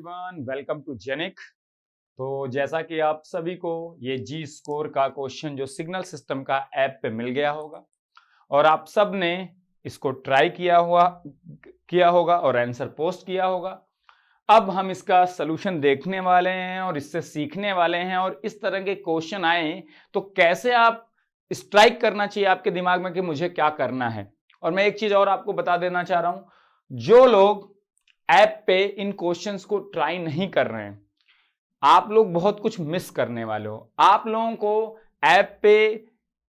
Everyone, welcome to genic. तो जैसा कि आप सभी को ये जी स्कोर का क्वेश्चन जो सिग्नल सिस्टम का ऐप पे मिल गया होगा और आप सब ने इसको ट्राई किया होगा और आंसर पोस्ट किया होगा। अब हम इसका सलूशन देखने वाले हैं और इससे सीखने वाले हैं और इस तरह के क्वेश्चन आए तो कैसे आप स्ट्राइक करना चाहिए आपके दिमाग में कि मुझे क्या करना है। और मैं एक चीज और आपको बता देना चाह रहा हूं, जो लोग ऐप पे इन क्वेश्चंस को ट्राई नहीं कर रहे हैं, आप लोग बहुत कुछ मिस करने वाले हो। आप लोगों को ऐप पे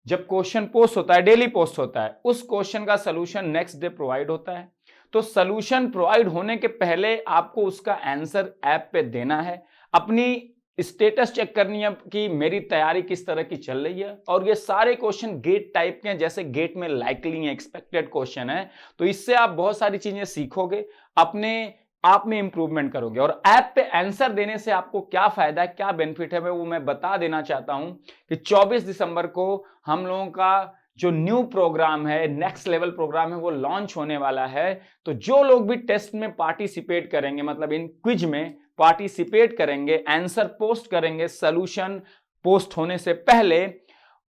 जब क्वेश्चन पोस्ट होता है, डेली पोस्ट होता है, उस क्वेश्चन का सलूशन नेक्स्ट डे प्रोवाइड होता है। तो सलूशन प्रोवाइड होने के पहले आपको उसका आंसर ऐप पे देना है, अपनी स्टेटस चेक करनी है कि मेरी तैयारी किस तरह की चल रही है। और ये सारे क्वेश्चन गेट टाइप के हैं, जैसे गेट में लाइकली है, एक्सपेक्टेड क्वेश्चन है। तो इससे आप बहुत सारी चीजें सीखोगे, अपने आप में इंप्रूवमेंट करोगे। और ऐप पे आंसर देने से आपको क्या फायदा है, क्या बेनिफिट है, वो मैं बता देना चाहता हूं कि 24 दिसंबर को हम लोगों का जो न्यू प्रोग्राम है, नेक्स्ट लेवल प्रोग्राम है, वो लॉन्च होने वाला है। तो जो लोग भी टेस्ट में पार्टिसिपेट करेंगे, मतलब इन क्विज में पार्टिसिपेट करेंगे, आंसर पोस्ट करेंगे सॉल्यूशन पोस्ट होने से पहले,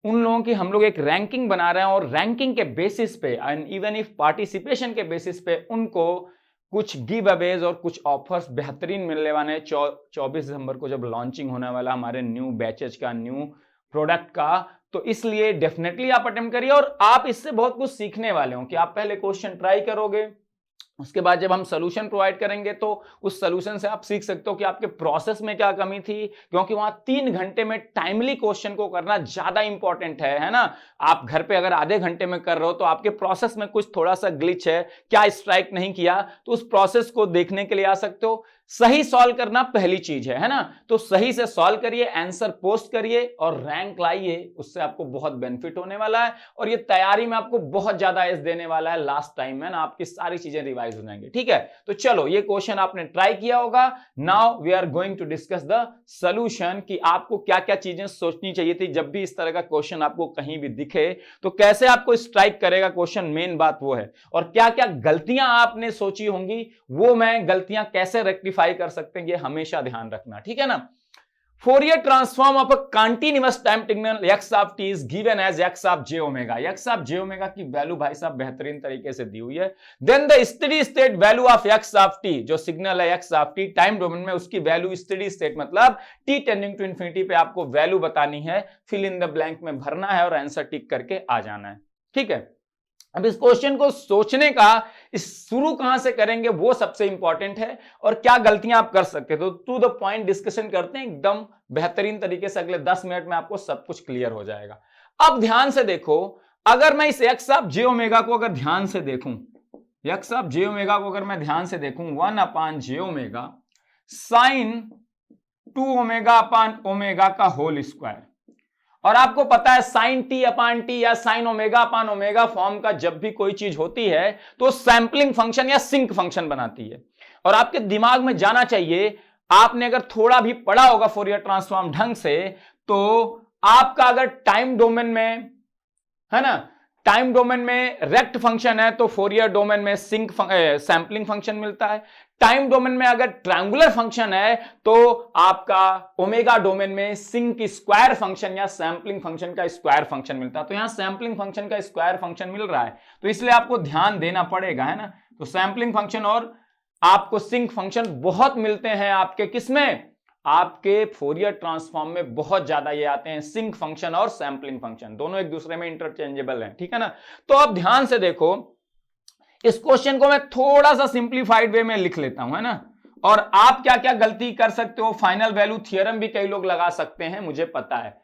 उन लोगों की हम लोग एक रैंकिंग बना रहे हैं। और रैंकिंग के बेसिस पे एंड इवन इफ पार्टिसिपेशन के बेसिस पे उनको कुछ गिव अवेज और कुछ ऑफर्स बेहतरीन मिलने वाले हैं 24 दिसंबर को जब लॉन्चिंग होने वाला हमारे न्यू बैचेज का, न्यू प्रोडक्ट का। तो इसलिए डेफिनेटली आप अटेम्प्ट करिए और आप इससे बहुत कुछ सीखने वाले हो कि आप पहले क्वेश्चन ट्राई करोगे, उसके बाद जब हम सॉल्यूशन प्रोवाइड करेंगे तो उस सॉल्यूशन से आप सीख सकते हो कि आपके प्रोसेस में क्या कमी थी, क्योंकि वहां 3 घंटे में टाइमली क्वेश्चन को करना ज्यादा इंपॉर्टेंट है ना। आप घर पे अगर आधे घंटे में कर रहे हो तो आपके प्रोसेस में कुछ थोड़ा सा ग्लिच है, क्या स्ट्राइक नहीं किया, तो उस प्रोसेस को देखने के लिए आ सकते हो। सही सॉल्व करना पहली चीज है ना। तो सही से सॉल्व करिए, आंसर पोस्ट करिए और रैंक लाइए, उससे आपको बहुत बेनिफिट होने वाला है। और ये तैयारी में आपको बहुत ज्यादा एज देने वाला है लास्ट टाइम में ना, आपकी सारी चीजें रिवाइज हो जाएंगी। ठीक है, तो चलो ये क्वेश्चन आपने ट्राई किया होगा। Now we are going to discuss the solution कि आपको क्या क्या चीजें सोचनी चाहिए थी जब भी इस तरह का क्वेश्चन आपको कहीं भी दिखे तो कैसे आपको स्ट्राइक करेगा क्वेश्चन, मेन बात वो है। और क्या क्या गलतियां आपने सोची होंगी, वो मैं गलतियां कैसे रेक्टिफाई कर सकते हैं, ये हमेशा ध्यान रखना, ठीक है ना। Fourier transform of a continuous time signal x of t is given as x of j omega। x of j omega की वैल्यू भाई साहब बेहतरीन तरीके से दी हुई है। Then the steady state value of x of t, जो सिग्नल है x of t time domain में, उसकी वैल्यू स्टेडी स्टेट मतलब t टेंडिंग टू इंफिनिटी पे आपको वैल्यू बतानी है, फिल इन द ब्लैंक में भरना है और आंसर टिक करके आ जाना है। ठीक है, अब इस क्वेश्चन को सोचने का इस शुरू कहां से करेंगे वो सबसे इंपॉर्टेंट है, और क्या गलतियां आप कर सकते हो, तो टू द पॉइंट डिस्कशन करते हैं एकदम बेहतरीन तरीके से। अगले 10 मिनट में आपको सब कुछ क्लियर हो जाएगा। अब ध्यान से देखो, अगर मैं इस एक्स ऑफ जे ओमेगा को अगर ध्यान से देखूं, एक्स ऑफ जे ओमेगा को अगर मैं ध्यान से देखूं, 1/j omega sine 2 omega upon omega का होल स्क्वायर। और आपको पता है साइन टी अपान टी या sine omega upon omega form का जब भी कोई चीज होती है तो सैंपलिंग फंक्शन या सिंक फंक्शन बनाती है। और आपके दिमाग में जाना चाहिए, आपने अगर थोड़ा भी पढ़ा होगा फोरियर ट्रांसफॉर्म ढंग से, तो आपका अगर टाइम डोमेन में है ना, टाइम डोमेन में रेक्ट फंक्शन है तो फोरियर डोमेन में सिंक सैंपलिंग फंक्शन मिलता है। टाइम डोमेन में अगर ट्रायंगुलर फंक्शन है तो आपका ओमेगा डोमेन में सिंक स्क्वायर फंक्शन या सैंपलिंग फंक्शन का स्क्वायर फंक्शन मिलता है। तो यहां सैंपलिंग फंक्शन का स्क्वायर फंक्शन मिल रहा है, तो इसलिए आपको ध्यान देना पड़ेगा, है ना। तो सैंपलिंग फंक्शन और आपको सिंक फंक्शन बहुत मिलते हैं आपके किसमें, आपके फोरियर ट्रांसफॉर्म में बहुत ज्यादा ये आते हैं। सिंक फंक्शन और सैंपलिंग फंक्शन दोनों एक दूसरे में इंटरचेंजेबल हैं, ठीक है ना। तो अब ध्यान से देखो, इस क्वेश्चन को मैं थोड़ा सा सिंप्लीफाइड वे में लिख लेता हूं, है ना। और आप क्या क्या गलती कर सकते हो, फाइनल वैल्यू थ्योरम भी कई लोग लगा सकते हैं, मुझे पता है।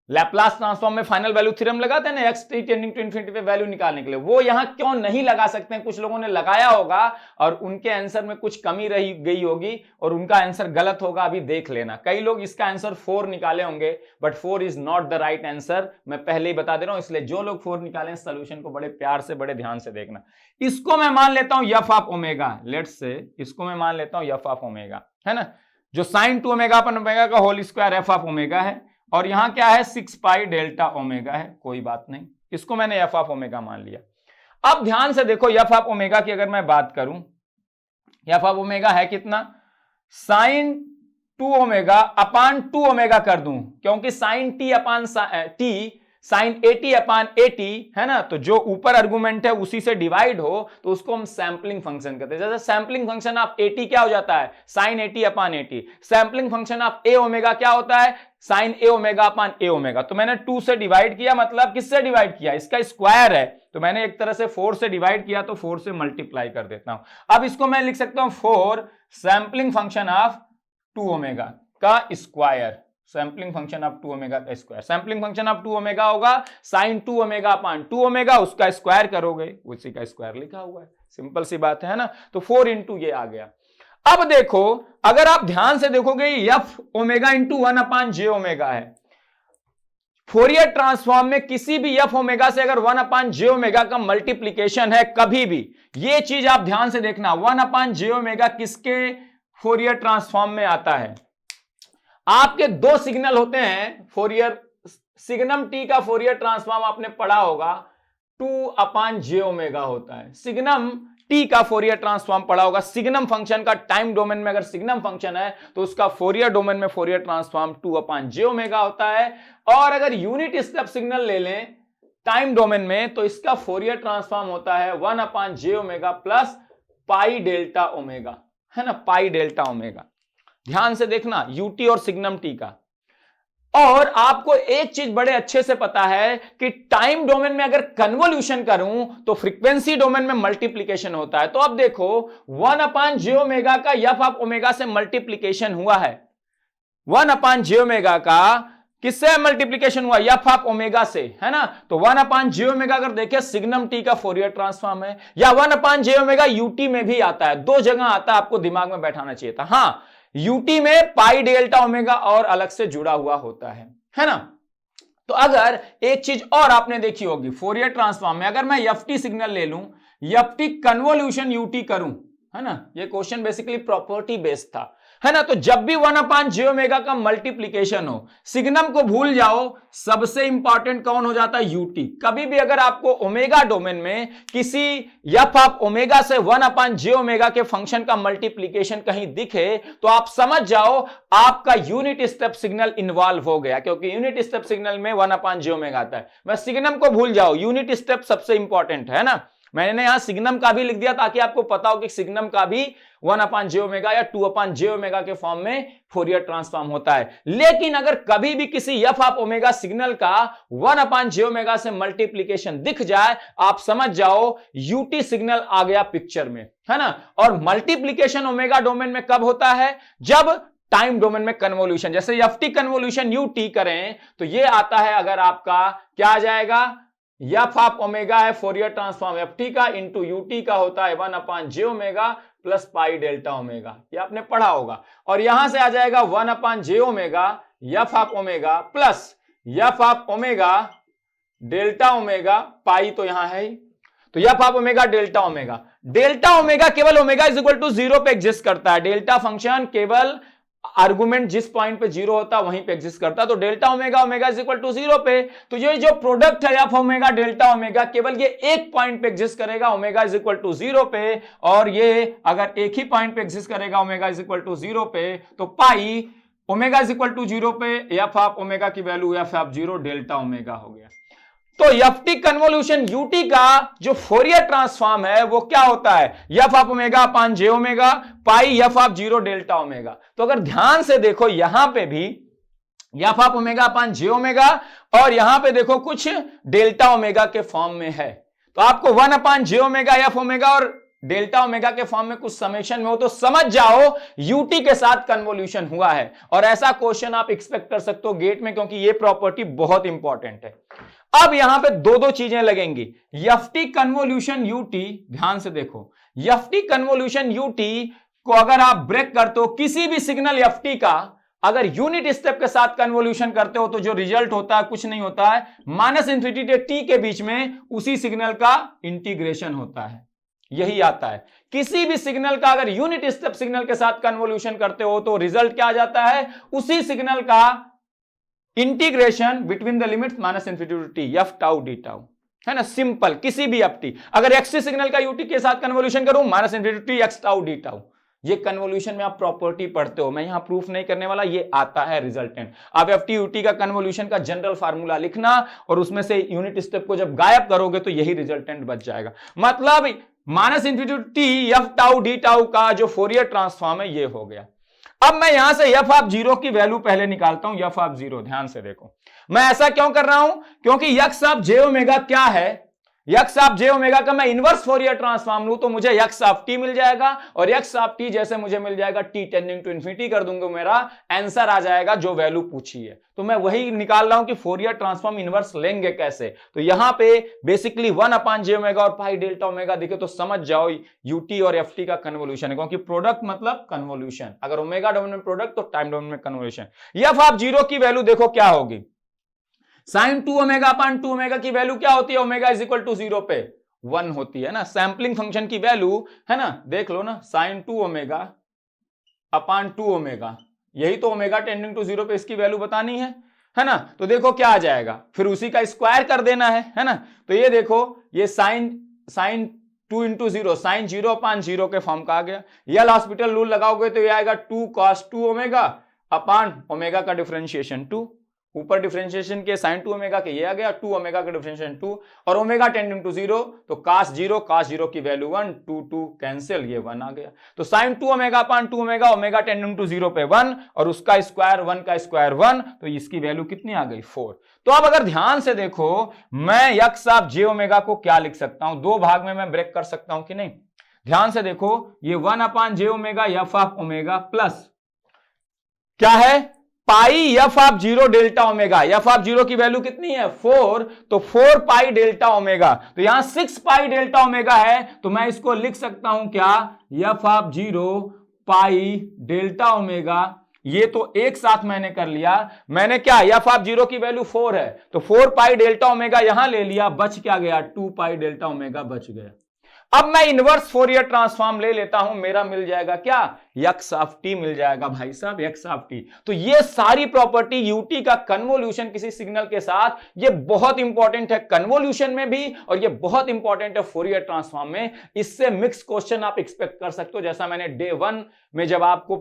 लैप्लास ट्रांसफॉर्म में फाइनल वैल्यू थ्योरम लगाते हैं ना, x t tending to infinity पे वैल्यू निकालने के लिए, वो यहां क्यों नहीं लगा सकते हैं। कुछ लोगों ने लगाया होगा और उनके आंसर में कुछ कमी रही गई होगी और उनका आंसर गलत होगा, अभी देख लेना। कई लोग इसका आंसर 4 निकाले होंगे, but 4 is not the right answer, मैं पहले ही बता दे रहा हूं। इसलिए जो लोग 4 निकाले सोल्यूशन को बड़े प्यार से, बड़े ध्यान से देखना। इसको मैं मान लेता हूं F of omega, let's say इसको मैं मान लेता हूं एफ ऑफ ओमेगा, है ना, जो साइन 2 ओमेगा अपन ओमेगा का whole square f of omega है। और यहां क्या है, 6 पाई डेल्टा ओमेगा है, कोई बात नहीं, इसको मैंने एफ ऑफ ओमेगा मान लिया। अब ध्यान से देखो, एफ ऑफ ओमेगा की अगर मैं बात करूं, एफ ऑफ ओमेगा है कितना, साइन 2 ओमेगा अपान 2 ओमेगा कर दूं, क्योंकि sign T upon T sign 80 upon 80 है ना, तो जो ऊपर आर्गुमेंट है उसी से डिवाइड हो तो उसको हम सैंपलिंग फंक्शन कहते हैं। जैसे सैंपलिंग फंक्शन ऑफ 80 क्या हो जाता है, sine 80 upon 80। Sampling function of a omega क्या होता है, sine a omega upon a omega. तो मैंने 2 से डिवाइड किया, मतलब किससे डिवाइड किया, इसका स्क्वायर है, तो मैंने एक तरह से 4 से डिवाइड किया तो 4 से मल्टीप्लाई कर देता हूं। अब इसको मैं लिख सकता हूं 4 सैंपलिंग फंक्शन ऑफ 2 ओमेगा का square, sampling function of 2 omega का square. Sampling function of 2 omega होगा साइन 2 ओमेगा अपान 2 ओमेगा, उसका स्क्वायर करोगे, उसी का स्क्वायर लिखा हुआ है, सिंपल सी बात है ना। तो 4 इंटू ये आ गया। अब देखो, अगर आप ध्यान से देखोगे F omega into 1 upon j omega है। फोरियर ट्रांसफॉर्म में किसी भी एफ ओमेगा से अगर 1 अपान जे ओमेगा का मल्टीप्लीकेशन है कभी भी, ये चीज आप ध्यान से देखना, 1 अपान जे ओमेगा किसके फोरियर ट्रांसफॉर्म में आता है, आपके दो सिग्नल होते हैं फोरियर, सिग्नम टी का फोरियर ट्रांसफॉर्म आपने पढ़ा होगा 2 अपान जे ओमेगा होता है। सिग्नम टी का फोरियर ट्रांसफॉर्म पढ़ा होगा, सिग्नम फंक्शन का टाइम डोमेन में अगर सिग्नम फंक्शन है तो उसका फोरियर डोमेन में फोरियर ट्रांसफॉर्म 2 अपान जे ओमेगा होता है। और अगर यूनिट स्टेप सिग्नल ले लें टाइम डोमेन में तो इसका फोरियर ट्रांसफॉर्म होता है 1 upon j omega plus pi delta omega, है ना, पाई डेल्टा ओमेगा। ध्यान से देखना यूटी और सिग्नम टी का। और आपको एक चीज बड़े अच्छे से पता है कि टाइम डोमेन में अगर कन्वोल्यूशन करूं तो फ्रीक्वेंसी डोमेन में मल्टीप्लीकेशन होता है। तो अब देखो 1 अपान जे ओमेगा का एफ ऑफ ओमेगा से मल्टीप्लीकेशन हुआ है, 1 अपान जे ओमेगा का किससे मल्टीप्लीकेशन हुआ, एफ ऑफ ओमेगा से, है ना। तो 1 अपान जे ओमेगा अगर देखें सिग्नम टी का फोरियर ट्रांसफॉर्म है, या 1 अपान जे ओमेगा यूटी में भी आता है, दो जगह आता है, आपको दिमाग में बैठाना चाहिए था। हां, यूटी में पाई डेल्टा ओमेगा और अलग से जुड़ा हुआ होता है ना। तो अगर एक चीज और आपने देखी होगी फोरियर ट्रांसफॉर्म में, अगर मैं एफटी सिग्नल ले लूं, एफटी कन्वोल्यूशन यूटी करूं, है ना, ये क्वेश्चन बेसिकली प्रॉपर्टी बेस्ड था, है ना। तो जब भी 1 अपान जे ओमेगा का मल्टीप्लीकेशन हो, सिग्नम को भूल जाओ, सबसे इंपॉर्टेंट कौन हो जाता है, यूटी। कभी भी अगर आपको ओमेगा डोमेन में किसी एफ ऑफ ओमेगा से 1 अपान जे ओमेगा के फंक्शन का मल्टीप्लीकेशन कहीं दिखे तो आप समझ जाओ आपका यूनिट स्टेप सिग्नल इन्वॉल्व हो गया, क्योंकि यूनिट स्टेप सिग्नल में 1 अपान जे ओमेगा आता है। मैं सिग्नम को भूल जाओ, यूनिट स्टेप सबसे इंपॉर्टेंट है ना। मैंने यहां सिग्नम का भी लिख दिया ताकि आपको पता हो कि सिग्नम का भी 1 अपान जे ओमेगा या 2 अपान जे ओमेगा के फॉर्म में फोरियर ट्रांसफॉर्म होता है। लेकिन अगर कभी भी किसी एफ ऑफ ओमेगा सिग्नल का 1 अपान जे ओमेगा से मल्टीप्लीकेशन दिख जाए, आप समझ जाओ यूटी सिग्नल आ गया पिक्चर में, है ना। और मल्टीप्लीकेशन ओमेगा डोमेन में कब होता है, जब टाइम डोमेन में कन्वोल्यूशन, जैसे एफटी कन्वोल्यूशन यूटी करें तो ये आता है, अगर आपका क्या आ जाएगा, एफ ऑफ ओमेगा है फोरियर ट्रांसफॉर्म एफटी का इंटू यूटी का होता है 1 upon j omega plus pi delta omega, ये आपने पढ़ा होगा। और यहां से आ जाएगा 1 upon j omega f of omega plus f of omega delta omega, pi तो यहां है ही, तो f of omega delta omega. Delta omega केवल ओमेगा इज इक्वल टू 0 पे एग्जिस्ट करता है, डेल्टा फंक्शन केवल आर्गुमेंट जिस पॉइंट पे 0 होता है वहीं पे एग्जिस्ट करता है। तो delta omega omega is equal to 0 पे, तो ये जो प्रोडक्ट है एफ ओमेगा डेल्टा ओमेगा केवल ये एक पॉइंट पे एग्जिस्ट करेगा, ओमेगा इज इक्वल टू 0 पे। और ये अगर एक ही पॉइंट पे एग्जिस्ट करेगा ओमेगा इज इक्वल टू 0 पे, तो pi omega is equal to 0 पे एफ ऑफ ओमेगा की वैल्यू एफ ऑफ 0 डेल्टा ओमेगा हो गया। तो एफटी कन्वोल्यूशन यूटी का जो फोरियर ट्रांसफॉर्म है वो क्या होता है, F of omega upon j omega pi f of 0 delta omega. तो अगर ध्यान से देखो यहां पे भी F of omega upon j omega और यहां पे देखो कुछ डेल्टा ओमेगा के फॉर्म में है, तो आपको 1 upon j omega f omega और डेल्टा ओमेगा के फॉर्म में कुछ समेशन में हो तो समझ जाओ यूटी के साथ कन्वोल्यूशन हुआ है। और ऐसा क्वेश्चन आप एक्सपेक्ट कर सकते हो गेट में, क्योंकि ये प्रॉपर्टी बहुत इंपॉर्टेंट है। अब यहां पे दो चीजें लगेंगी, एफटी कन्वोल्यूशन यूटी, ध्यान से देखो एफटी कन्वोल्यूशन यूटी को अगर आप ब्रेक करते हो, किसी भी सिग्नल एफटी का अगर यूनिट स्टेप के साथ कन्वोल्यूशन करते हो तो जो रिजल्ट होता है कुछ नहीं होता है, -इंफिनिटी से टी के बीच में उसी सिग्नल का इंटीग्रेशन होता है, यही आता है। किसी भी सिग्नल का अगर यूनिट स्टेप सिग्नल के साथ कन्वोल्यूशन करते हो तो रिजल्ट क्या आ जाता है, उसी सिग्नल का integration between the limits -minus infinity to t f tau d tau, है ना, सिंपल। किसी भी एफ टी अगर एक्स सिग्नल का यूटी के साथ कन्वोल्यूशन करूं -minus infinity to t x tau d tau, ये कन्वोल्यूशन में आप प्रॉपर्टी पढ़ते हो, मैं यहां प्रूफ नहीं करने वाला, ये आता है रिजल्टेंट। अब एफ टी यू टी का कन्वोल्यूशन का जनरल फार्मूला लिखना और उसमें से यूनिट स्टेप को जब गायब करोगे तो यही रिजल्टेंट बच जाएगा। मतलब minus infinity T f tau d tau का जो फोरियर ट्रांसफॉर्म है ये हो गया। अब मैं यहां से एफ ऑफ जीरो की वैल्यू पहले निकालता हूं, एफ ऑफ जीरो, ध्यान से देखो मैं ऐसा क्यों कर रहा हूं, क्योंकि यक्स ऑफ जे ओमेगा क्या है, यक्स ऑफ जे ओमेगा का मैं इनवर्स फोरियर ट्रांसफॉर्म लूं तो मुझे यक्स ऑफ टी मिल जाएगा, और यक्स ऑफ टी जैसे मुझे मिल जाएगा टी टेंडिंग टू इन्फिनिटी कर दूंगा, मेरा आंसर आ जाएगा जो वैल्यू पूछी है। तो मैं वही निकाल रहा हूं कि फोरियर ट्रांसफॉर्म इनवर्स लेंगे कैसे। तो यहां पे बेसिकली 1/j ओमेगा और पाई डेल्टा ओमेगा दिखे तो समझ जाओ यूटी और एफ टी का कन्वोल्यूशन है, क्योंकि प्रोडक्ट मतलब कन्वोल्यूशन, अगर ओमेगा डोमेन में प्रोडक्ट तो टाइम डोमेन में कन्वोल्यूशन। एफ ऑफ जीरो की वैल्यू देखो क्या होगी, साइन 2 ओमेगा अपान 2 ओमेगा की वैल्यू क्या होती है, ओमेगा इज इक्वल टू 0 पे 1 होती है ना। सैंपलिंग फंक्शन की वैल्यू है ना, देख लो ना, साइन 2 ओमेगा अपान 2 ओमेगा, यही तो ओमेगा टेंडिंग टू 0 पे इसकी वैल्यू बतानी है ना। तो देखो क्या आ जाएगा, फिर उसी का स्क्वायर कर देना है ना। तो ये देखो ये साइन 2 इंटू 0 साइन 0 अपान 0 के फॉर्म का आ गया। यल हॉस्पिटल रूल लगाओगे तो ये आएगा 2 cos 2 ओमेगा अपान ओमेगा का डिफरेंशिएशन 2, ऊपर डिफरेंशिएशन के साइन 2 ओमेगा के ये आ गया, 2 ओमेगा का डिफरेंशिएशन 2, और ओमेगा टेंडिंग टू 0 तो cos 0 की वैल्यू 1, 2 कैंसिल, ये 1 आ गया। तो sine 2 omega upon 2 omega, omega tending to 0 पे 1 और उसका स्क्वायर 1 का स्क्वायर 1, तो इसकी वैल्यू कितनी आ गई 4। तो अब अगर ध्यान से देखो मैं यक्स ऑफ जे ओमेगा को क्या लिख सकता हूं, दो भाग में मैं ब्रेक कर सकता हूं कि नहीं। ध्यान से देखो ये 1/j omega f of omega plus क्या है pi f of 0 delta omega, f of 0 की वैल्यू कितनी है 4, तो 4 पाई डेल्टा ओमेगा, तो यहां 6 पाई डेल्टा ओमेगा है, तो मैं इसको लिख सकता हूं क्या, F of 0 pi delta omega. ये तो एक साथ मैंने कर लिया, मैंने क्या एफ ऑफ 0 की वैल्यू 4 है तो 4 पाई डेल्टा ओमेगा यहां ले लिया, बच क्या गया 2 पाई डेल्टा ओमेगा बच गया। अब मैं इनवर्स फोरियर ट्रांसफॉर्म ले लेता हूं, मेरा मिल जाएगा क्या, यक्स ऑफ टी मिल जाएगा भाई साहब, यक्स ऑफ टी। तो ये सारी प्रॉपर्टी यूटी का कन्वोल्यूशन किसी सिग्नल के साथ, ये बहुत इंपॉर्टेंट है कन्वोल्यूशन में भी और ये बहुत इंपॉर्टेंट है फोरियर ट्रांसफॉर्म में। इससे मिक्स क्वेश्चन आप एक्सपेक्ट कर सकते हो, जैसा मैंने डे 1 में जब आपको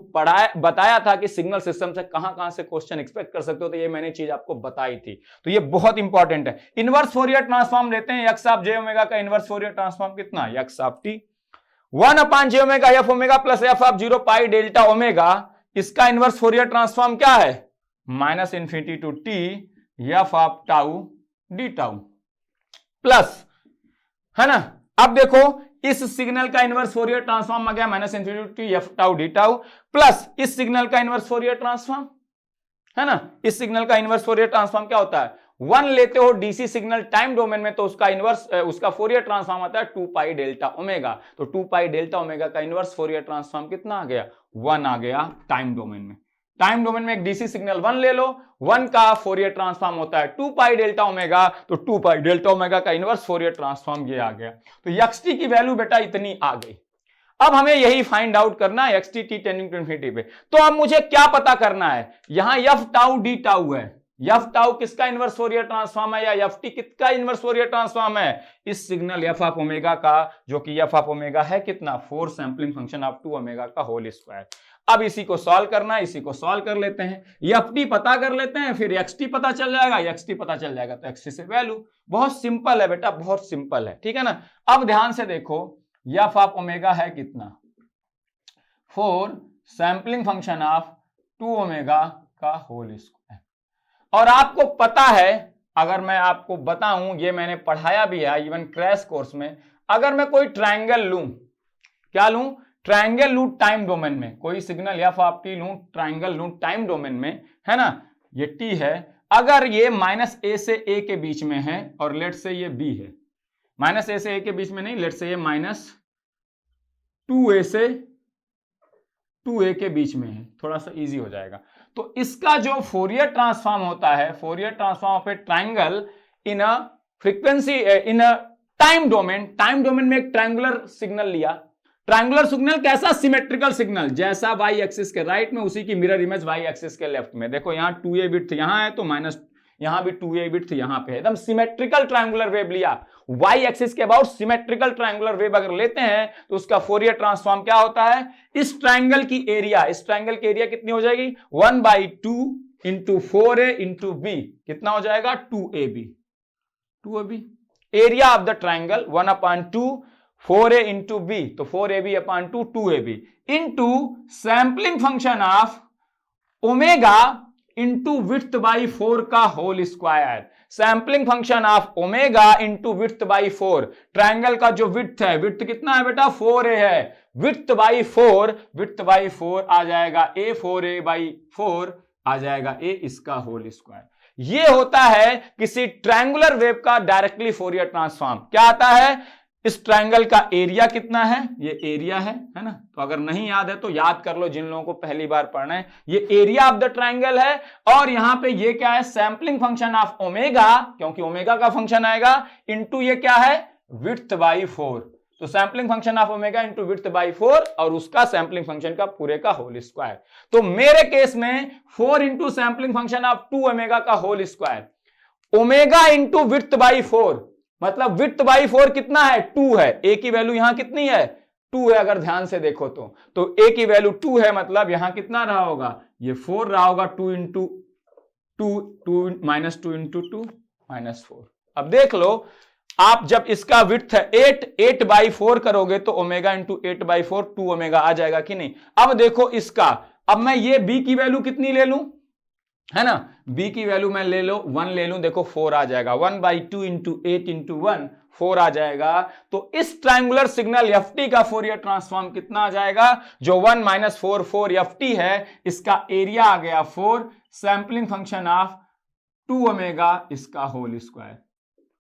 बताया था कि सिग्नल सिस्टम से कहां से क्वेश्चन एक्सपेक्ट कर सकते हो, तो ये मैंने चीज आपको बताई थी। तो ये बहुत इंपॉर्टेंट है। इनवर्स फोरियर ट्रांसफॉर्म लेते हैं, यक्स ऑफ जे ओमेगा का इनवर्स फोरियर ट्रांसफॉर्म कितना, x of t 1/j omega f omega plus f of 0 pi delta omega, इसका इनवर्स फोरियर ट्रांसफॉर्म क्या है, minus infinity to t f of tau d tau plus, है ना। अब देखो इस सिग्नल का इनवर्स फोरियर ट्रांसफॉर्म आ गया minus infinity to t f tau d tau plus इस सिग्नल का इनवर्स फोरियर ट्रांसफॉर्म, है ना। इस सिग्नल का इनवर्स फोरियर ट्रांसफॉर्म क्या होता है, 1 लेते हो डीसी सिग्नल टाइम डोमेन में तो उसका इनवर्स उसका फोरियर ट्रांसफॉर्म आता है 2 पाई डेल्टा ओमेगा, तो 2 पाई डेल्टा ओमेगा का इनवर्स फोरियर ट्रांसफॉर्म कितना आ गया 1 आ गया टाइम डोमेन में। टाइम डोमेन में एक डीसी सिग्नल 1 ले लो, 1 का फोरियर ट्रांसफॉर्म होता है 2 पाई डेल्टा ओमेगा, तो 2 पाई डेल्टा ओमेगा का इनवर्स फोरियर ट्रांसफॉर्म ये आ गया। तो एक्सटी की वैल्यू बेटा इतनी आ गई। अब हमें यही फाइंड आउट करना है x t t tending to infinity पे। तो अब मुझे क्या पता करना है, यहां एफ टाउ डी टाउ है, एफ टाउ किसका इनवर्स फोरियर ट्रांसफॉर्म है या एफ टी किसका इनवर्स फोरियर ट्रांसफॉर्म है, इस सिग्नल एफ ऑफ ओमेगा का, जो कि एफ ऑफ ओमेगा है कितना 4 सैंपलिंग फंक्शन ऑफ 2 ओमेगा का होल स्क्वायर। अब इसी को सॉल्व करना है, इसी को सॉल्व कर लेते हैं, एफ टी पता कर लेते हैं, फिर एक्स टी पता चल जाएगा, एक्स टी पता चल जाएगा तो एक्स टी से वैल्यू। बहुत सिंपल है बेटा, बहुत सिंपल है, ठीक है ना। अब ध्यान से देखो एफ ऑफ ओमेगा है कितना 4 सैंपलिंग फंक्शन ऑफ 2 ओमेगा का होल स्क्वायर। और आपको पता है, अगर मैं आपको बताऊं, ये मैंने पढ़ाया भी है इवन क्रैश कोर्स में, अगर मैं कोई ट्रायंगल लूं, क्या लूं, ट्रायंगल लूं टाइम डोमेन में, कोई सिग्नल एफ ऑफ टी लूं, ट्रायंगल लूं टाइम डोमेन में, है ना, ये टी है, अगर ये माइनस ए से ए के बीच में है और लेट से ये बी है, माइनस ए से ए के बीच में नहीं, लेट से ये माइनस 2a से 2a के बीच में है, थोड़ा सा इजी हो जाएगा। तो इसका जो फोरियर ट्रांसफॉर्म होता है, Fourier transform of A triangle in a frequency in a time domain, time domain में एक ट्रायंगुलर सिग्नल लिया, ट्रायंगुलर सिग्नल कैसा, सिमेट्रिकल सिग्नल, जैसा वाई एक्सिस के राइट में उसी की मिरर इमेज वाई एक्सिस के लेफ्ट में। देखो यहाँ 2a विड्थ यहाँ है तो माइनस यहां भी 2a विड्थ यहां पे है, एकदम सिमेट्रिकल ट्रायंगुलर वेव लिया, y एक्सिस के अबाउट सिमेट्रिकल ट्रायंगुलर वेव अगर लेते हैं तो उसका फोरियर ट्रांसफॉर्म क्या होता है, इस ट्रायंगल की एरिया कितनी हो जाएगी 1/2 इंटू 4a इंटू b, कितना हो जाएगा 2ab area of the triangle 1/2 4a into b, तो 4ab/2 2ab into sampling function of omega into width by 4 का whole square, sampling function of omega into width by 4, triangle का जो width है, width कितना है बेटा 4a है, width by 4 आ जाएगा a, 4a/4 आ जाएगा a, इसका होल स्क्वायर। ये होता है किसी ट्रायंगुलर वेव का डायरेक्टली फोरियर ट्रांसफॉर्म। क्या आता है, इस ट्रायंगल का एरिया कितना है, ये एरिया है ना, तो अगर नहीं याद है तो याद कर लो जिन लोगों को पहली बार पढ़ना है, ये एरिया ऑफ द ट्रायंगल है, और यहां पे ये क्या है सैंपलिंग फंक्शन ऑफ ओमेगा, क्योंकि ओमेगा का फंक्शन आएगा, इंटू ये क्या है विड्थ बाई 4, तो sampling function of omega into width by 4 और उसका सैंपलिंग फंक्शन का पूरे का होल स्क्वायर। तो मेरे केस में 4 into sampling function of 2 omega का whole square, omega into width by 4, मतलब विड्थ बाई 4 कितना है 2 है, ए की वैल्यू यहां कितनी है 2 है, अगर ध्यान से देखो तो ए की वैल्यू 2 है, मतलब यहां कितना रहा होगा ये 4 रहा होगा, 2 इंटू 2 माइनस 2 इंटू 2 माइनस 4। अब देख लो आप जब इसका विड्थ है 8/4 करोगे तो ओमेगा इंटू 8/4 2 ओमेगा आ जाएगा कि नहीं। अब देखो इसका, अब मैं ये b की वैल्यू कितनी ले लूं, है ना, b की वैल्यू मैं ले लो 1 ले लूं, देखो 4 आ जाएगा, 1/2 इंटू 8 इंटू 1 4 आ जाएगा। तो इस ट्रायंगुलर सिग्नल ft का फोरियर ट्रांसफॉर्म कितना आ जाएगा, जो 1 - 4 ft है, इसका एरिया आ गया 4, सैंपलिंग फंक्शन ऑफ 2 ओमेगा इसका whole square,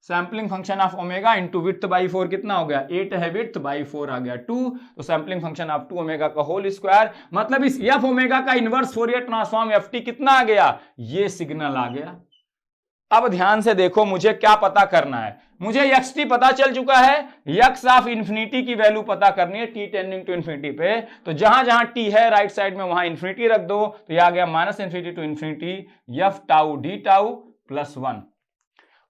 sampling function of omega into width by 4 कितना हो गया 8 है, विड्थ बाई 4 आ गया 2, तो सैंपलिंग फंक्शन ऑफ 2 ओमेगा का होल स्क्वायर, मतलब इस एफ ओमेगा का इनवर्स फोरियर ट्रांसफॉर्म ft कितना आ गया, ये सिग्नल आ गया। अब ध्यान से देखो मुझे क्या पता करना है, मुझे xt पता चल चुका है, x ऑफ इंफिनिटी की वैल्यू पता करनी है t टेंडिंग टू इंफिनिटी पे, तो जहां जहां t है राइट साइड में वहां इंफिनिटी रख दो, तो यह आ गया -infinity to infinity f tau d tau plus 1,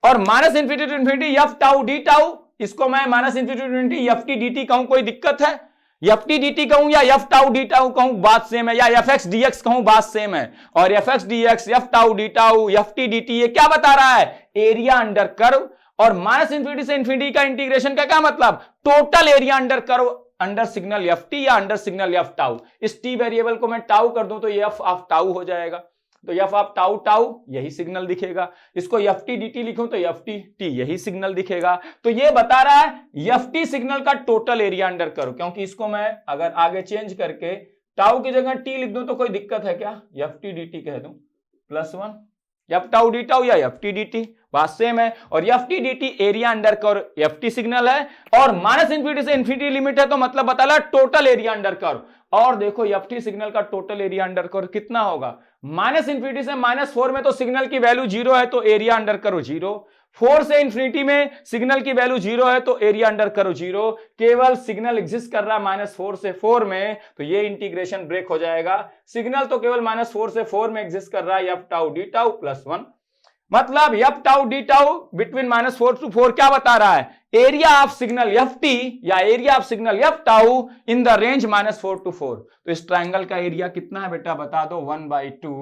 और -infinity to infinity f tau d tau, इसको मैं -infinity to infinity ft dt कहूं, कोई दिक्कत है, ft dt कहूं या f टाउ d टाउ कहूं बात सेम है, या fx dx कहूं बात सेम है, और fx dx f tau d tau ft dt ये क्या बता रहा है, एरिया अंडर कर्व, और -इंफिनिटी से इंफिनिटी का इंटीग्रेशन का क्या मतलब, total area under curve under signal ft या अंडर सिग्नल f टाउ, इस t वेरिएबल को मैं टाउ कर दूं तो ये f ऑफ टाउ हो जाएगा, तो f ऑफ टाउ टाउ यही सिग्नल दिखेगा, इसको ft dt लिखूं तो ft t यही सिग्नल दिखेगा। तो ये बता रहा है ft सिग्नल का टोटल एरिया अंडर कर्व, क्योंकि इसको मैं अगर आगे चेंज करके टाउ की जगह t लिख दूं तो कोई दिक्कत है क्या, ft dt कह दूं plus 1, f tau d tau या ft dt बात सेम है, और ft dt area under curve ft signal है, और -इंफिनिटी से इंफिनिटी लिमिट है, तो मतलब बता रहा टोटल एरिया अंडर कर्व, और देखो ft सिग्नल का टोटल एरिया अंडर कर्व कितना होगा, -इंफिनिटी से -4 में तो सिग्नल की वैल्यू 0 है तो एरिया अंडर कर्व 0, 4 से इंफिनिटी में सिग्नल की वैल्यू 0 है तो एरिया अंडर कर्व 0, केवल सिग्नल एग्जिस्ट कर रहा है -4 से 4 में, तो ये इंटीग्रेशन ब्रेक हो जाएगा, सिग्नल तो केवल -4 से 4 में एग्जिस्ट कर रहा है f tau d tau plus 1, मतलब f tau d tau between -4 to 4 क्या बता रहा है, एरिया ऑफ सिग्नल ft या area of signal f tau in the range -4 to 4, तो इस ट्रायंगल का एरिया कितना है बेटा बता दो, 1/2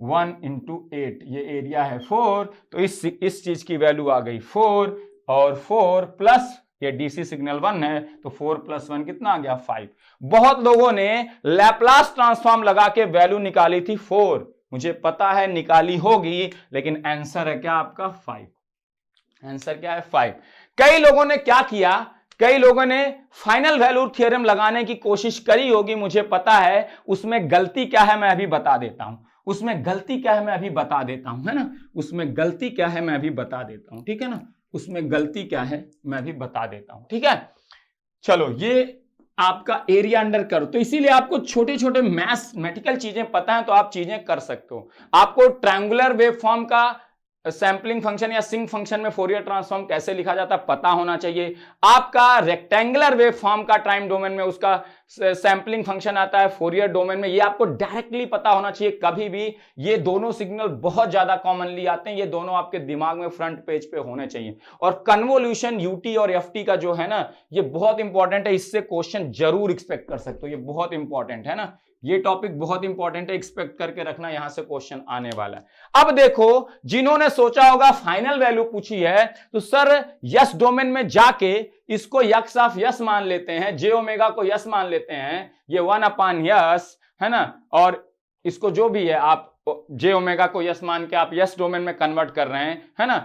1 इंटू 8, ये एरिया है 4, तो इस चीज की वैल्यू आ गई 4, और 4 प्लस ये डीसी सिग्नल 1 है, तो 4 + 1 कितना आ गया 5। बहुत लोगों ने लैप्लास ट्रांसफॉर्म लगा के वैल्यू निकाली थी 4, मुझे पता है निकाली होगी, लेकिन आंसर है क्या आपका 5, आंसर क्या है 5। कई लोगों ने क्या किया, कई लोगों ने फाइनल वैल्यू थ्योरम लगाने की कोशिश करी होगी, मुझे पता है उसमें गलती क्या है मैं अभी बता देता हूं, उसमें गलती क्या है मैं अभी बता देता हूं, है ना, उसमें गलती क्या है मैं अभी बता देता हूं, ठीक है ना, उसमें गलती क्या है मैं अभी बता देता हूं, ठीक है। चलो ये आपका एरिया अंडर कर्व, तो इसीलिए आपको छोटे छोटे मैथमेटिकल चीजें पता है तो आप चीजें कर सकते हो। आपको ट्रायंगुलर वेव फॉर्म का सैंपलिंग फंक्शन या सिंक फंक्शन में फोरियर ट्रांसफॉर्म कैसे लिखा जाता है पता होना चाहिए। आपका रेक्टेंगुलर वेव फॉर्म का टाइम डोमेन में उसका सैंपलिंग फंक्शन आता है, फोरियर डोमेन में ये आपको डायरेक्टली पता होना चाहिए। कभी भी ये दोनों सिग्नल बहुत ज्यादा कॉमनली आते हैं, ये दोनों आपके दिमाग में फ्रंट पेज पे होने चाहिए। और कन्वोल्यूशन यूटी और एफटी का जो है ना, ये बहुत इंपॉर्टेंट है, इससे क्वेश्चन जरूर एक्सपेक्ट कर सकते हो, ये बहुत इंपॉर्टेंट है ना, ये टॉपिक बहुत इंपॉर्टेंट है, एक्सपेक्ट करके रखना, यहां से क्वेश्चन आने वाला है। अब देखो, जिन्होंने सोचा होगा फाइनल वैल्यू पूछी है तो सर यस डोमेन में जाके इसको यक्स ऑफ यस मान लेते हैं, जे ओमेगा को यस मान लेते हैं, ये 1 यस है ना, और इसको जो भी है आप जे ओमेगा को यस मान के आप यस डोमेन में कन्वर्ट कर रहे हैं, है ना,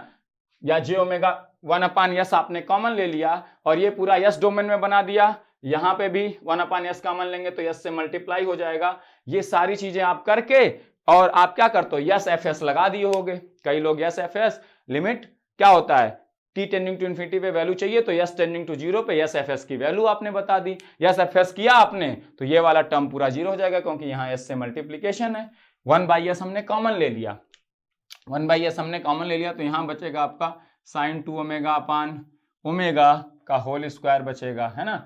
या जे ओमेगा 1 यस आपने कॉमन ले लिया और ये पूरा यस डोमेन में बना दिया, यहां पे भी 1 यस कॉमन लेंगे तो यस से मल्टीप्लाई हो जाएगा। ये सारी चीजें आप करके और आप क्या करते हो, यस एफ एस लगा दिए होगे। कई लोग यस एफ एस लिमिट क्या होता है, टी टेंडिंग टू इन्फिनिटी पे वैल्यू चाहिए तो यस टेंडिंग टू 0 पे यस एफ एस की वैल्यू आपने बता दी। यस एफ एस किया आपने तो ये वाला टर्म पूरा 0 हो जाएगा क्योंकि यहाँ यस से मल्टीप्लीकेशन है। 1/s हमने कॉमन ले लिया, 1/s हमने कॉमन ले लिया तो यहां बचेगा आपका साइन 2 ओमेगा अपान ओमेगा का होल स्क्वायर बचेगा, है ना,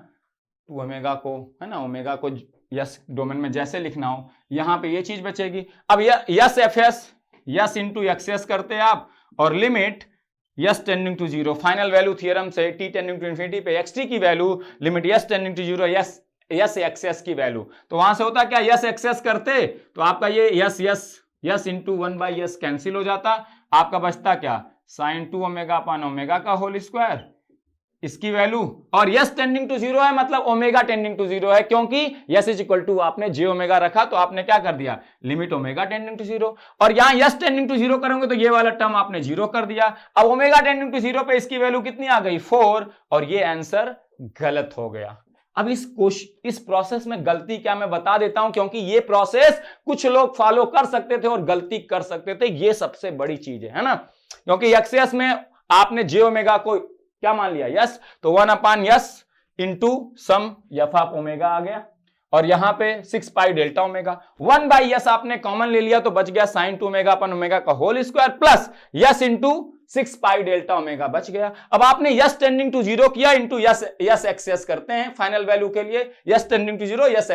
2 ओमेगा को, है ना, ओमेगा को यस डोमेन में जैसे लिखना हो यहां पे ये चीज बचेगी। अब s f s s into x s करते हैं आप और limit s tending to 0, final value theorem से टी टेंडिंग टू इन्फिनिटी पे एक्स टी की value limit s tending to 0 s x s की वैल्यू, तो वहां से होता क्या, यस एक्सेस करते तो आपका ये यस इंटू 1/s कैंसिल हो जाता, आपका बचता क्या, साइन 2 ओमेगा अपान ओमेगा का होल स्क्वायर, इसकी वैल्यू, और यस टेंडिंग टू 0 है मतलब ओमेगा टेंडिंग टू 0 है, क्योंकि यस इज इक्वल टू आपने जे ओमेगा रखा तो आपने क्या कर दिया, लिमिट ओमेगा टेंडिंग टू 0, और यहां यस टेंडिंग टू 0 करोगे तो ये वाला टर्म आपने 0 कर दिया। अब ओमेगा टेंडिंग टू 0 पे इसकी वैल्यू कितनी आ गई, 4, और ये आंसर गलत हो गया। अब इस प्रोसेस में गलती क्या मैं बता देता हूं, क्योंकि ये प्रोसेस कुछ लोग फॉलो कर सकते थे और गलती कर सकते थे, ये सबसे बड़ी चीज है ना, क्योंकि एक्सेस में आपने जे ओमेगा को क्या मान लिया, यस, तो 1/s into sum f of omega आ गया, और यहां पे 6 पाई डेल्टा ओमेगा, 1/s आपने कॉमन ले लिया तो बच गया साइन 2 ओमेगा अपन ओमेगा का whole square plus s into 6 pi delta omega बच गया। अब आपने यस टेंडिंग टू 0 किया इंटू यस एक्सेस करते हैं फाइनल वैल्यू के लिए, s tending to 0 s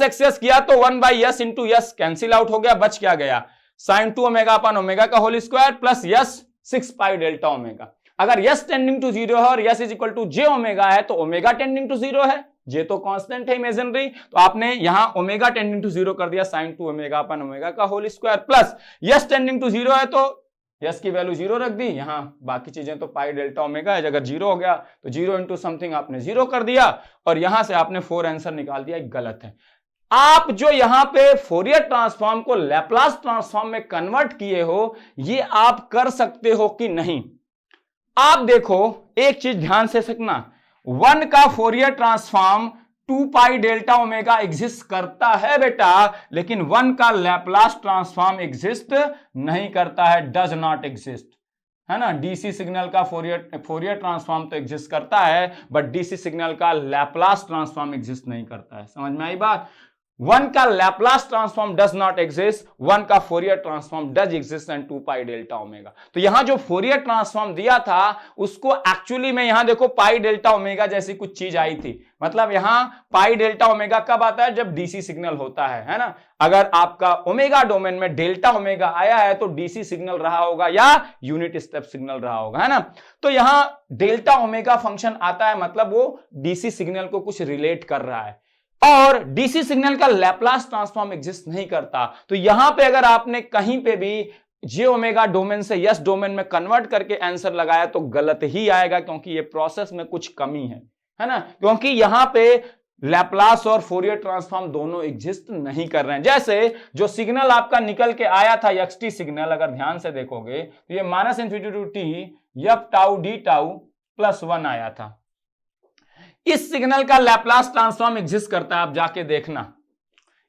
x s किया तो 1/s into yes cancel out हो गया, बच क्या गया, साइन 2 ओमेगा अपन ओमेगा का whole square plus s 6 pi delta omega. अगर यस टेंडिंग टू 0 है और s is equal to j omega है तो ओमेगा टेंडिंग टू 0 है, जे तो कांस्टेंट है इमेजिनरी, तो आपने यहां ओमेगा टेंडिंग टू 0 कर दिया साइन 2 ओमेगा अपन ओमेगा का whole square plus s tending to 0 है तो यस की वैल्यू 0 रख दी, यहां बाकी चीजें तो पाई डेल्टा ओमेगा है, अगर 0 हो गया तो 0 इंटू समथिंग आपने 0 कर दिया और यहां से आपने 4 आंसर निकाल दिया, गलत है। आप जो यहां पे फोरियर ट्रांसफॉर्म को लैप्लास ट्रांसफॉर्म में कन्वर्ट किए हो, ये आप कर सकते हो कि नहीं। आप देखो एक चीज ध्यान से सीखना, 1 का Fourier transform 2 pi delta omega exist करता है बेटा, लेकिन 1 का लैप्लास ट्रांसफॉर्म एग्जिस्ट नहीं करता है, डज नॉट एग्जिस्ट, है ना। डीसी सिग्नल का फोरियर ट्रांसफॉर्म तो एग्जिस्ट करता है, बट डीसी सिग्नल का लैप्लास ट्रांसफॉर्म एग्जिस्ट नहीं करता है, समझ में आई बात। 1 का Laplace transform does not exist, 1 का Fourier transform does exist and 2 pi delta omega. तो यहां जो फोरियर ट्रांसफॉर्म दिया था उसको एक्चुअली में यहां देखो पाई डेल्टा ओमेगा जैसी कुछ चीज आई थी, मतलब यहां पाई डेल्टा ओमेगा कब आता है, जब डीसी सिग्नल होता है ना। अगर आपका ओमेगा डोमेन में डेल्टा ओमेगा आया है तो डीसी सिग्नल रहा होगा या यूनिट स्टेप सिग्नल रहा होगा, है ना। तो यहां डेल्टा ओमेगा फंक्शन आता है, मतलब वो डीसी सिग्नल को कुछ रिलेट कर रहा है, और डीसी सिग्नल का लैप्लास ट्रांसफॉर्म एग्जिस्ट नहीं करता। तो यहां पे अगर आपने कहीं पे भी जे ओमेगा डोमेन से यस डोमेन में कन्वर्ट करके आंसर लगाया तो गलत ही आएगा, क्योंकि ये प्रोसेस में कुछ कमी है ना, क्योंकि यहां पे लैप्लास और फोरियर ट्रांसफॉर्म दोनों एग्जिस्ट नहीं कर रहे हैं। जैसे जो सिग्नल आपका निकल के आया था एक्सटी सिग्नल, अगर ध्यान से देखोगे तो ये minus infinity to t f tau d tau plus 1 आया था। इस सिग्नल का लैप्लास ट्रांसफॉर्म एग्जिस्ट करता है, आप जाके देखना,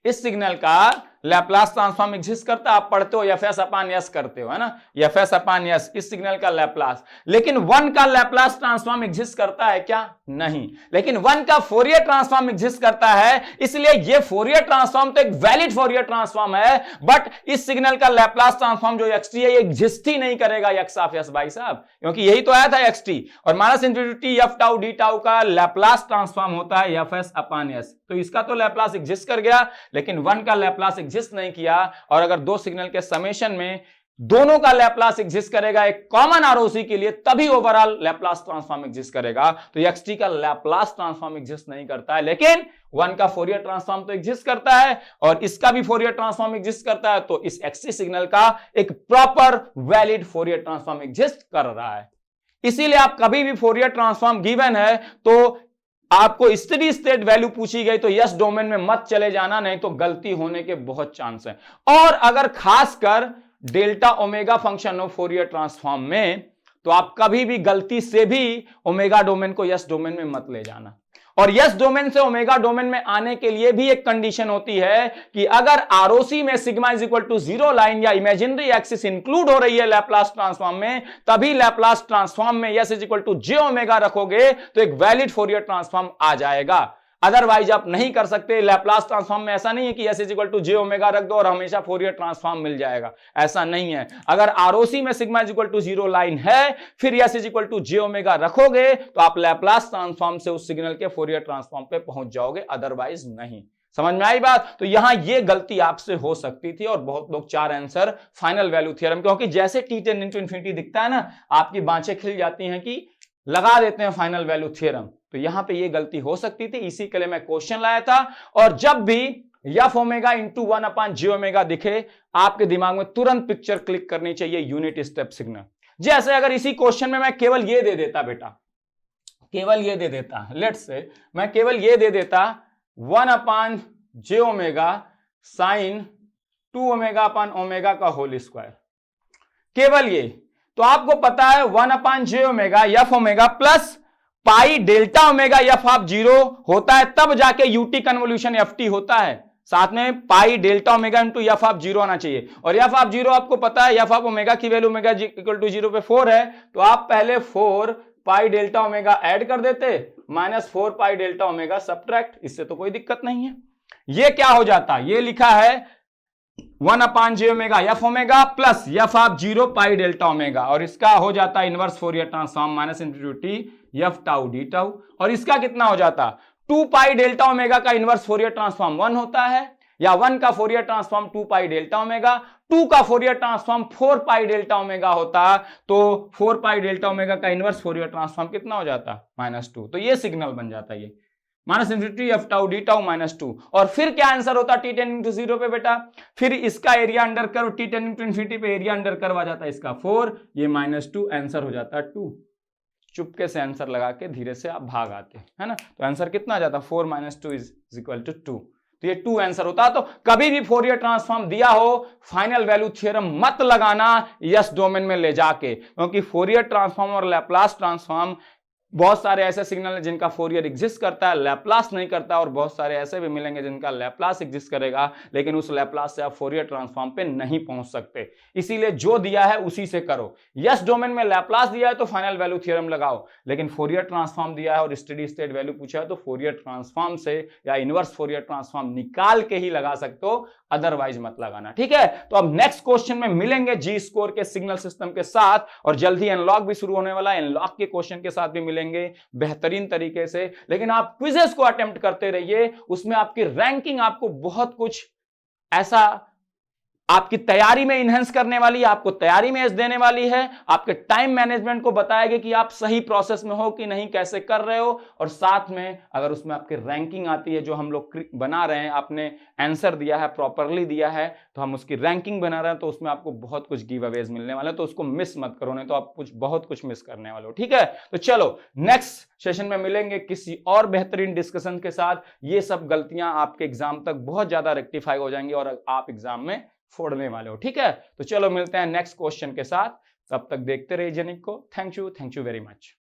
इस सिग्नल का लैप्लास ट्रांसफॉर्म एग्जिस्ट करता है, आप पढ़ते हो एफएस अपान एस करते हो, है ना, एफएस अपान एस इस सिग्नल का लैप्लास। लेकिन 1 का लैप्लास ट्रांसफॉर्म एग्जिस्ट करता है क्या? नहीं। लेकिन 1 का फोरियर ट्रांसफॉर्म एग्जिस्ट करता है, इसलिए ये फोरियर ट्रांसफॉर्म तो एक वैलिड फोरियर ट्रांसफॉर्म है, बट इस सिग्नल का लैप्लास ट्रांसफॉर्म जो xt है ये एग्जिस्ट ही नहीं करेगा x ऑफ s भाई साहब, क्योंकि यही तो आया था xt, और minus infinity f tau d tau का लैप्लास ट्रांसफॉर्म होता है एफएस अपान एस, तो इसका तो लैप्लास एग्जिस्ट कर गया, लेकिन 1 का लैप्लास एग्जिस्ट नहीं किया। और अगर दो सिग्नल के समेशन में दोनों का लैप्लास एग्जिस्ट करेगा एक कॉमन आरओसी के लिए, तभी ओवरऑल लैप्लास ट्रांसफॉर्म एग्जिस्ट करेगा। तो एक्सटी का लैप्लास ट्रांसफॉर्म एग्जिस्ट नहीं करता है, लेकिन 1 का फोरियर ट्रांसफॉर्म तो एग्जिस्ट करता है, और इसका भी फोरियर ट्रांसफॉर्म एग्जिस्ट करता है, तो इस एक्सटी सिग्नल का एक proper valid Fourier transform exist कर रहा है। इसीलिए आप कभी भी फोरियर ट्रांसफॉर्म गिवन है तो आपको स्टेडी स्टेट वैल्यू पूछी गई तो यस डोमेन में मत चले जाना, नहीं तो गलती होने के बहुत चांस है। और अगर खासकर डेल्टा ओमेगा फंक्शन हो फोरियर ट्रांसफॉर्म में, तो आप कभी भी गलती से भी ओमेगा डोमेन को यस डोमेन में मत ले जाना। और यस डोमेन से ओमेगा डोमेन में आने के लिए भी एक कंडीशन होती है कि अगर आरओसी में sigma is equal to 0 line या इमेजिनरी एक्सिस इंक्लूड हो रही है लैप्लास ट्रांसफॉर्म में, तभी लैप्लास ट्रांसफॉर्म में s is equal to j omega रखोगे तो एक वैलिड फोरियर ट्रांसफॉर्म आ जाएगा। अदरवाइज आप नहीं कर सकते। लैप्लास ट्रांसफॉर्म में ऐसा नहीं है कि s is equal to j omega रख दो और हमेशा फोरियर ट्रांसफॉर्म मिल जाएगा, ऐसा नहीं है। अगर आरओसी में sigma is equal to 0 line है, फिर s is equal to j omega रखोगे तो आप लैप्लास ट्रांसफॉर्म से उस सिग्नल के फोरियर ट्रांसफॉर्म पे पहुंच जाओगे, अदरवाइज नहीं। समझ में आई बात? तो यहां ये गलती आपसे हो सकती थी, और बहुत लोग 4 आंसर फाइनल वैल्यू थ्योरम, क्योंकि जैसे t10 इंटू इन्फिनिटी दिखता है ना, आपकी बांछें खिल जाती हैं कि लगा देते हैं फाइनल वैल्यू थ्योरम। तो यहां पे ये गलती हो सकती थी, इसी के लिए मैं क्वेश्चन लाया था। और जब भी F omega into 1 upon j omega दिखे, आपके दिमाग में तुरंत पिक्चर क्लिक करनी चाहिए यूनिट स्टेप सिग्नल। जैसे अगर इसी क्वेश्चन में मैं केवल ये दे देता बेटा, केवल ये दे देता, लेट्स से मैं केवल ये दे देता 1 upon j omega sine 2 omega upon omega का होल स्क्वायर, केवल ये, तो आपको पता है 1 upon j omega f omega plus pi delta omega f of 0 होता है, तब जाके यूटी कन्वोल्यूशन एफटी होता है। साथ में पाई delta omega into F of 0 आना चाहिए, और एफ ऑफ 0 आपको पता है एफ ऑफ ओमेगा की वैल्यू ओमेगा इक्वल टू 0 पे 4 है, तो आप पहले 4 पाई डेल्टा ओमेगा ऐड कर देते, minus 4 pi delta omega subtract, इससे तो कोई दिक्कत नहीं है। ये क्या हो जाता, ये लिखा है 1 upon j omega f omega plus f of 0 pi delta omega, और इसका हो जाता है inverse Fourier transform minus infinity f tau d tau, और इसका कितना हो जाता 2 पाई डेल्टा ओमेगा का इनवर्स फोरियर ट्रांसफॉर्म 1 होता है, या 1 का Fourier transform 2 pi delta omega, 2 का Fourier transform 4 pi delta omega होता, तो 4 पाई डेल्टा ओमेगा का इनवर्स फोरियर ट्रांसफॉर्म कितना हो जाता -2, तो ये सिग्नल बन जाता है, ये minus infinity f tau d tau -2। और फिर क्या आंसर होता t10 इंटू 0 पे बेटा, फिर इसका area under curve t10 into infinity पे एरिया अंडर कर्व आ जाता है इसका 4, ये -2, आंसर हो जाता है 2। चुपके से आंसर लगा के धीरे से आप भाग आते, है ना, तो आंसर कितना आ जाता 4 - 2 इज इक्वल टू 2, तो ये 2 आंसर होता। तो कभी भी फोरियर ट्रांसफॉर्म दिया हो, फाइनल वैल्यू थ्योरम मत लगाना यस डोमेन में ले जाके, क्योंकि फोरियर ट्रांसफॉर्म और लैप्लास ट्रांसफॉर्म, बहुत सारे ऐसे सिग्नल हैं जिनका फोरियर एग्जिस्ट करता है, लैप्लास नहीं करता, और बहुत सारे ऐसे भी मिलेंगे जिनका लैप्लास एग्जिस्ट करेगा, लेकिन उस लैप्लास से आप फोरियर ट्रांसफॉर्म पे नहीं पहुंच सकते। इसीलिए जो दिया है उसी से करो। यस डोमेन में लैप्लास दिया है तो फाइनल वैल्यू थ्योरम लगाओ, लेकिन फोरियर ट्रांसफॉर्म दिया है और स्टेडी स्टेट वैल्यू पूछा है तो फोरियर ट्रांसफॉर्म से या इनवर्स फोरियर ट्रांसफॉर्म निकाल के ही लगा सकते हो, अदरवाइज मत लगाना, ठीक है। तो अब नेक्स्ट क्वेश्चन में मिलेंगे जी स्कोर के सिग्नल सिस्टम के साथ, और जल्द ही एनलॉग भी शुरू होने वाला है, एनलॉग के क्वेश्चन के साथ भी मिलेंगे बेहतरीन तरीके से। लेकिन आप क्विजेस को अटेम्प्ट करते रहिए, उसमें आपकी रैंकिंग आपको बहुत कुछ ऐसा आपकी तैयारी में इनहेंस करने वाली है, आपको तैयारी में एज देने वाली है, आपके टाइम मैनेजमेंट को बताएगी कि आप सही प्रोसेस में हो कि नहीं, कैसे कर रहे हो, और साथ में अगर उसमें आपकी रैंकिंग आती है, जो हम लोग बना रहे हैं, आपने आंसर दिया है, प्रॉपरली दिया है, तो हम उसकी रैंकिंग बना रहे हैं, तो उसमें आपको बहुत कुछ गिव अवेज मिलने वाला है, तो उसको मिस मत करो, नहीं तो आप बहुत कुछ मिस करने वाले हो, ठीक है। तो चलो नेक्स्ट सेशन में मिलेंगे किसी और बेहतरीन डिस्कशन के साथ। ये सब गलतियां आपके एग्जाम तक बहुत ज्यादा रेक्टिफाई हो जाएंगी और आप एग्जाम में फोड़ने वाले हो, ठीक है। तो चलो मिलते हैं नेक्स्ट क्वेश्चन के साथ, तब तक देखते रहिए जेनिक को। Thank you very much.